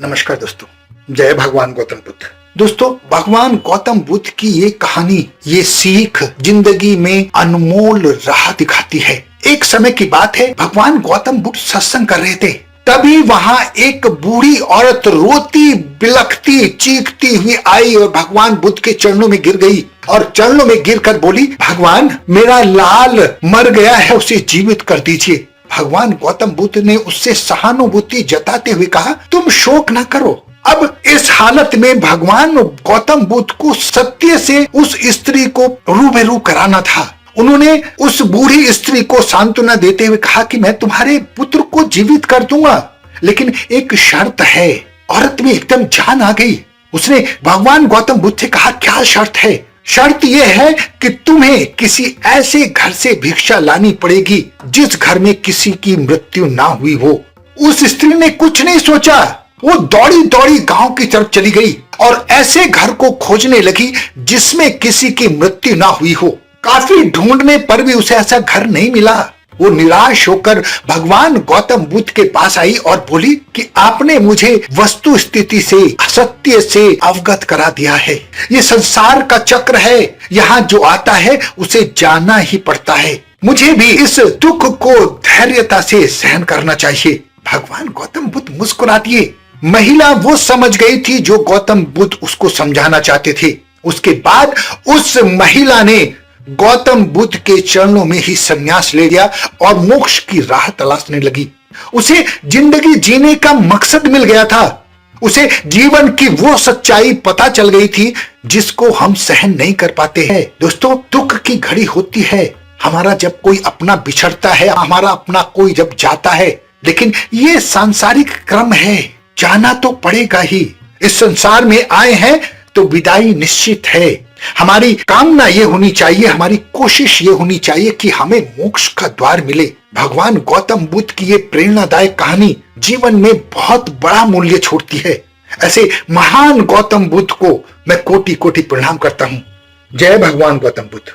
नमस्कार दोस्तों, जय भगवान गौतम बुद्ध। दोस्तों, भगवान गौतम बुद्ध की ये कहानी, ये सीख जिंदगी में अनमोल राह दिखाती है। एक समय की बात है, भगवान गौतम बुद्ध सत्संग कर रहे थे। तभी वहां एक बूढ़ी औरत रोती बिलखती चीखती हुई आई और भगवान बुद्ध के चरणों में गिर गई और चरणों में गिरकर बोली, भगवान मेरा लाल मर गया है, उसे जीवित कर दीजिए। भगवान गौतम बुद्ध ने उससे सहानुभूति जताते हुए कहा, तुम शोक न करो। अब इस हालत में भगवान गौतम बुद्ध को सत्य से उस स्त्री को रूबरू कराना था। उन्होंने उस बूढ़ी स्त्री को सांत्वना देते हुए कहा कि मैं तुम्हारे पुत्र को जीवित कर दूंगा, लेकिन एक शर्त है। औरत में एकदम जान आ गई। उसने भगवान गौतम बुद्ध से कहा, क्या शर्त है? शर्त यह है कि तुम्हें किसी ऐसे घर से भिक्षा लानी पड़ेगी जिस घर में किसी की मृत्यु ना हुई हो। उस स्त्री ने कुछ नहीं सोचा, वो दौड़ी दौड़ी गांव की तरफ चली गई और ऐसे घर को खोजने लगी जिसमें किसी की मृत्यु ना हुई हो। काफी ढूंढने पर भी उसे ऐसा घर नहीं मिला। वो निराश होकर भगवान गौतम बुद्ध के पास आई और बोली कि आपने मुझे वस्तु स्थिति से, सत्य से अवगत करा दिया है। ये संसार का चक्र है, यहाँ जो आता है उसे जाना ही पड़ता है। मुझे भी इस दुख को धैर्यता से सहन करना चाहिए। भगवान गौतम बुद्ध मुस्कुरा दिए। महिला वो समझ गई थी जो गौतम बुद्ध उसको समझाना चाहते थे। उसके बाद उस महिला ने गौतम बुद्ध के चरणों में ही संन्यास ले लिया और मोक्ष की राह तलाशने लगी। उसे जिंदगी जीने का मकसद मिल गया था। उसे जीवन की वो सच्चाई पता चल गई थी जिसको हम सहन नहीं कर पाते हैं। दोस्तों, दुख की घड़ी होती है, हमारा जब कोई अपना बिछड़ता है, हमारा अपना कोई जब जाता है, लेकिन ये सांसारिक क्रम है, जाना तो पड़ेगा ही। इस संसार में आए हैं तो विदाई निश्चित है। हमारी कामना ये होनी चाहिए, हमारी कोशिश ये होनी चाहिए कि हमें मोक्ष का द्वार मिले। भगवान गौतम बुद्ध की ये प्रेरणादायक कहानी जीवन में बहुत बड़ा मूल्य छोड़ती है। ऐसे महान गौतम बुद्ध को मैं कोटि कोटि प्रणाम करता हूँ। जय भगवान गौतम बुद्ध।